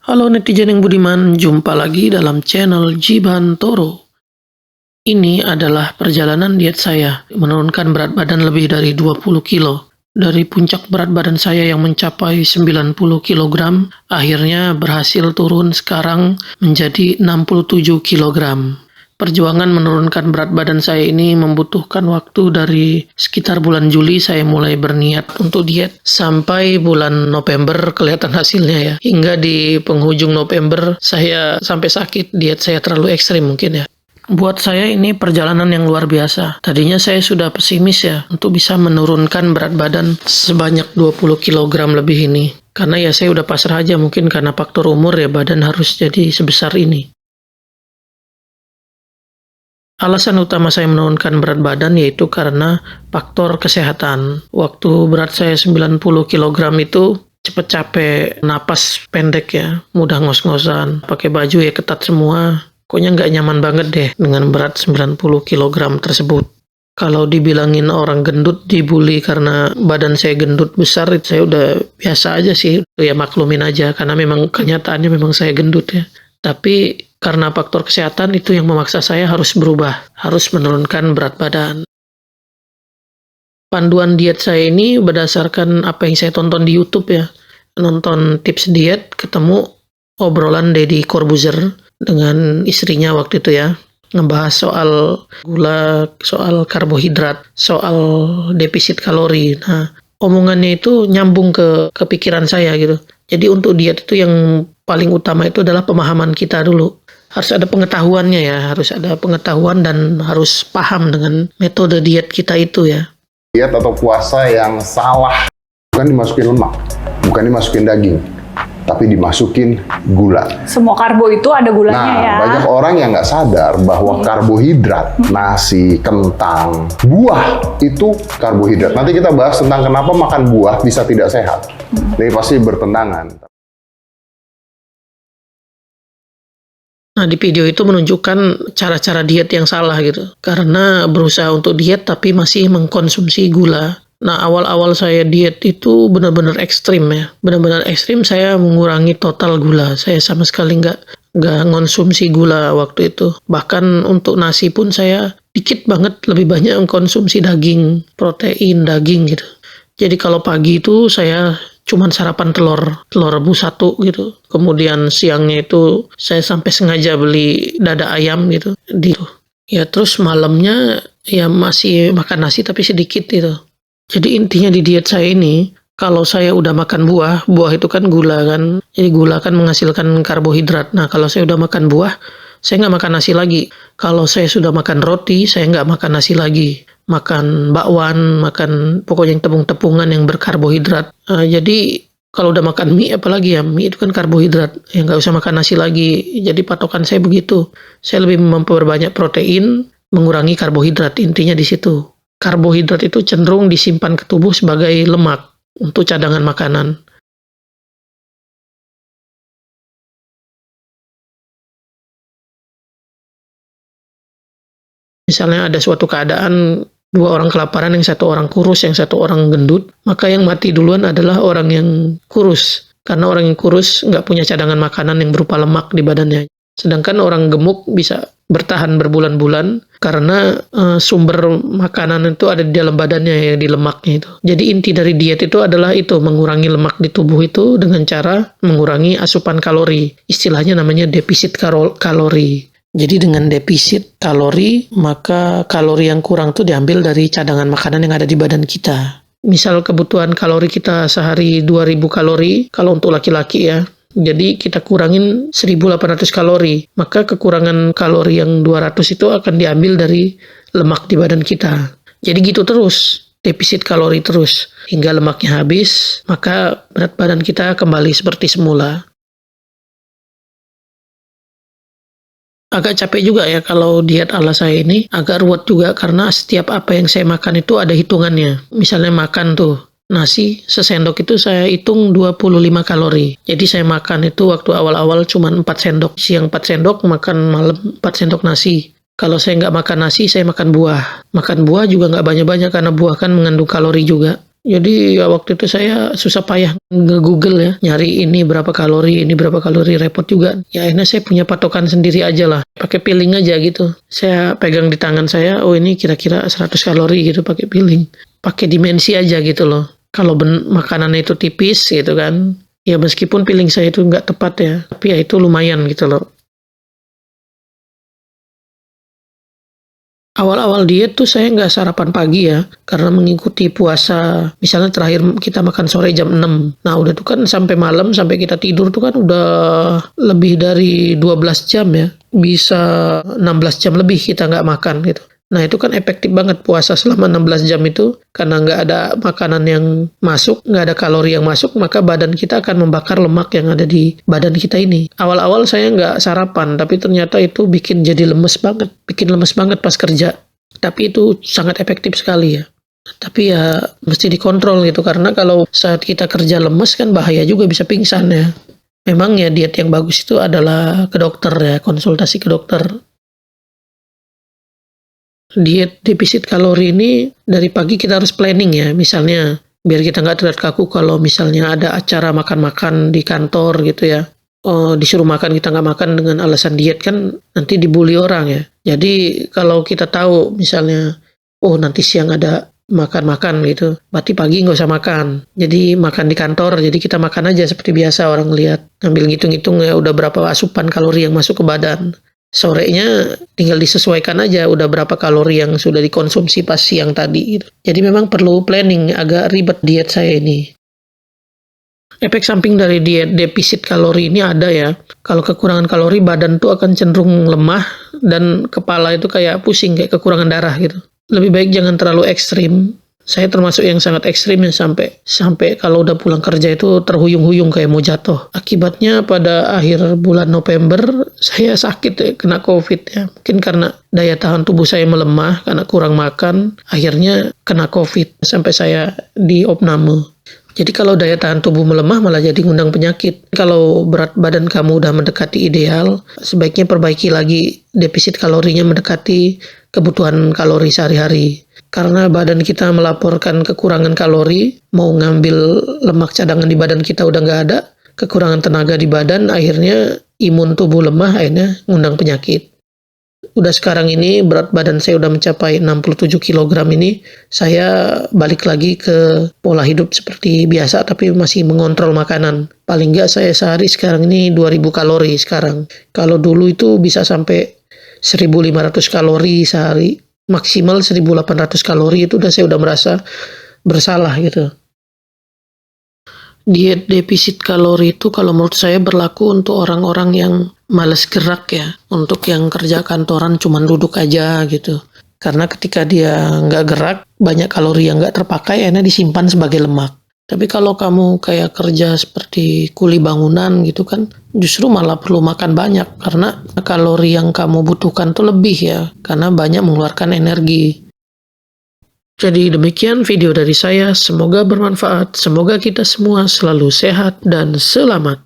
Halo netizen yang budiman, jumpa lagi dalam channel Jiban Toro. Ini adalah perjalanan diet saya, menurunkan berat badan lebih dari 20 kilo. Dari puncak berat badan saya yang mencapai 90 kilogram, akhirnya berhasil turun sekarang menjadi 67 kilogram. Perjuangan menurunkan berat badan saya ini membutuhkan waktu dari sekitar bulan Juli saya mulai berniat untuk diet sampai bulan November kelihatan hasilnya ya. Hingga di penghujung November saya sampai sakit, diet saya terlalu ekstrim mungkin ya. Buat saya ini perjalanan yang luar biasa. Tadinya saya sudah pesimis ya untuk bisa menurunkan berat badan sebanyak 20 kilogram lebih ini. Karena ya saya udah pasrah aja, mungkin karena faktor umur ya badan harus jadi sebesar ini. Alasan utama saya menurunkan berat badan yaitu karena faktor kesehatan. Waktu berat saya 90 kilogram itu cepet capek, napas pendek ya, mudah ngos-ngosan, pakai baju ya ketat semua. Pokoknya nggak nyaman banget deh dengan berat 90 kilogram tersebut. Kalau dibilangin orang gendut, dibully karena badan saya gendut besar, saya udah biasa aja sih. Ya maklumin aja, karena memang kenyataannya memang saya gendut ya. Tapi karena faktor kesehatan itu yang memaksa saya harus berubah, harus menurunkan berat badan. Panduan diet saya ini berdasarkan apa yang saya tonton di YouTube ya. Nonton tips diet, ketemu obrolan Deddy Corbuzier dengan istrinya waktu itu ya. Ngebahas soal gula, soal karbohidrat, soal defisit kalori. Nah, omongannya itu nyambung ke pikiran saya gitu. Jadi untuk diet itu yang paling utama itu adalah pemahaman kita dulu. Harus ada pengetahuannya ya, harus ada pengetahuan dan harus paham dengan metode diet kita itu ya. Diet atau puasa yang salah, bukan dimasukin lemak, bukan dimasukin daging, tapi dimasukin gula. Semua karbo itu ada gulanya ya. Banyak orang yang nggak sadar bahwa karbohidrat, nasi, kentang, buah itu karbohidrat. Nanti kita bahas tentang kenapa makan buah bisa tidak sehat. Ini pasti bertentangan. Nah, di video itu menunjukkan cara-cara diet yang salah gitu. Karena berusaha untuk diet tapi masih mengkonsumsi gula. Nah, awal-awal saya diet itu benar-benar ekstrim ya. Benar-benar ekstrim, saya mengurangi total gula. Saya sama sekali nggak ngonsumsi gula waktu itu. Bahkan untuk nasi pun saya dikit banget, lebih banyak mengkonsumsi daging, protein, daging gitu. Jadi kalau pagi itu saya cuman sarapan telur rebus 1 gitu. Kemudian siangnya itu saya sampai sengaja beli dada ayam gitu. Ya terus malamnya ya masih makan nasi tapi sedikit gitu. Jadi intinya di diet saya ini, kalau saya udah makan buah itu kan gula kan. Jadi gula kan menghasilkan karbohidrat. Nah kalau saya udah makan buah, saya nggak makan nasi lagi. Kalau saya sudah makan roti, saya nggak makan nasi lagi. Makan bakwan, makan pokoknya yang tepung-tepungan yang berkarbohidrat. Jadi kalau udah makan mie, apalagi ya, mie itu kan karbohidrat. Ya nggak usah makan nasi lagi. Jadi patokan saya begitu. Saya lebih memperbanyak protein, mengurangi karbohidrat. Intinya di situ. Karbohidrat itu cenderung disimpan ke tubuh sebagai lemak untuk cadangan makanan. Misalnya ada suatu keadaan, 2 orang kelaparan, yang 1 orang kurus, yang 1 orang gendut, maka yang mati duluan adalah orang yang kurus. Karena orang yang kurus nggak punya cadangan makanan yang berupa lemak di badannya. Sedangkan orang gemuk bisa bertahan berbulan-bulan karena sumber makanan itu ada di dalam badannya ya, di lemaknya itu. Jadi inti dari diet itu adalah itu, mengurangi lemak di tubuh itu dengan cara mengurangi asupan kalori. Istilahnya namanya defisit kalori. Jadi dengan defisit kalori, maka kalori yang kurang itu diambil dari cadangan makanan yang ada di badan kita. Misal kebutuhan kalori kita sehari 2000 kalori, kalau untuk laki-laki ya. Jadi kita kurangin 1800 kalori. Maka kekurangan kalori yang 200 itu akan diambil dari lemak di badan kita. Jadi gitu terus, defisit kalori terus. Hingga lemaknya habis, maka berat badan kita kembali seperti semula. Agak capek juga ya kalau diet ala saya ini, agak ruwet juga karena setiap apa yang saya makan itu ada hitungannya. Misalnya makan tuh nasi sesendok itu saya hitung 25 kalori. Jadi saya makan itu waktu awal-awal cuma 4 sendok. Siang 4 sendok, makan malam 4 sendok nasi. Kalau saya nggak makan nasi, saya makan buah. Makan buah juga nggak banyak-banyak karena buah kan mengandung kalori juga. Jadi ya waktu itu saya susah payah nge-Google ya, nyari ini berapa kalori, repot juga. Ya akhirnya saya punya patokan sendiri aja lah, pakai piling aja gitu. Saya pegang di tangan saya, oh ini kira-kira 100 kalori gitu pakai piling. Pakai dimensi aja gitu loh. Kalau makanannya itu tipis gitu kan, ya meskipun piling saya itu nggak tepat ya, tapi ya itu lumayan gitu loh. Awal-awal diet tuh saya nggak sarapan pagi ya, karena mengikuti puasa. Misalnya terakhir kita makan sore jam 6. Nah udah tuh kan sampai malam, sampai kita tidur tuh kan udah lebih dari 12 jam ya. Bisa 16 jam lebih kita nggak makan gitu. Nah itu kan efektif banget puasa selama 16 jam itu, karena nggak ada makanan yang masuk, nggak ada kalori yang masuk, maka badan kita akan membakar lemak yang ada di badan kita ini. Awal-awal saya nggak sarapan, tapi ternyata itu bikin jadi bikin lemes banget pas kerja. Tapi itu sangat efektif sekali ya. Tapi ya mesti dikontrol gitu, karena kalau saat kita kerja lemes kan bahaya juga, bisa pingsan ya. Memang ya diet yang bagus itu adalah ke dokter ya, konsultasi ke dokter. Diet defisit kalori ini dari pagi kita harus planning ya, misalnya biar kita nggak terkaku kalau misalnya ada acara makan-makan di kantor gitu ya. Oh, disuruh makan kita nggak makan dengan alasan diet kan nanti dibully orang ya. Jadi kalau kita tahu misalnya, oh nanti siang ada makan-makan gitu, berarti pagi nggak usah makan. Jadi makan di kantor, jadi kita makan aja seperti biasa, orang lihat. Ngambil ngitung-ngitung ya udah berapa asupan kalori yang masuk ke badan. Sorenya tinggal disesuaikan aja udah berapa kalori yang sudah dikonsumsi pas siang tadi gitu. Jadi memang perlu planning, agak ribet diet saya ini. Efek samping dari diet defisit kalori ini ada ya. Kalau kekurangan kalori, badan tuh akan cenderung lemah dan kepala itu kayak pusing, kayak kekurangan darah gitu. Lebih baik jangan terlalu ekstrim. Saya termasuk yang sangat ekstrim ya, sampai kalau udah pulang kerja itu terhuyung-huyung kayak mau jatuh. Akibatnya pada akhir bulan November saya sakit ya, kena COVID ya. Mungkin karena daya tahan tubuh saya melemah karena kurang makan, akhirnya kena COVID sampai saya diopname. Jadi kalau daya tahan tubuh melemah malah jadi ngundang penyakit. Kalau berat badan kamu udah mendekati ideal, sebaiknya perbaiki lagi defisit kalorinya mendekati kebutuhan kalori sehari-hari. Karena badan kita melaporkan kekurangan kalori, mau ngambil lemak cadangan di badan kita udah nggak ada, kekurangan tenaga di badan, akhirnya imun tubuh lemah, akhirnya ngundang penyakit. Udah sekarang ini berat badan saya udah mencapai 67 kg ini, saya balik lagi ke pola hidup seperti biasa tapi masih mengontrol makanan. Paling nggak saya sehari sekarang ini 2000 kalori sekarang. Kalau dulu itu bisa sampai 1500 kalori sehari, maksimal 1800 kalori, itu saya udah merasa bersalah gitu. Diet defisit kalori itu kalau menurut saya berlaku untuk orang-orang yang malas gerak ya, untuk yang kerja kantoran cuman duduk aja gitu. Karena ketika dia nggak gerak, banyak kalori yang nggak terpakai, akhirnya disimpan sebagai lemak. Tapi kalau kamu kayak kerja seperti kuli bangunan gitu kan, justru malah perlu makan banyak, karena kalori yang kamu butuhkan tuh lebih ya, karena banyak mengeluarkan energi. Jadi demikian video dari saya, semoga bermanfaat, semoga kita semua selalu sehat dan selamat.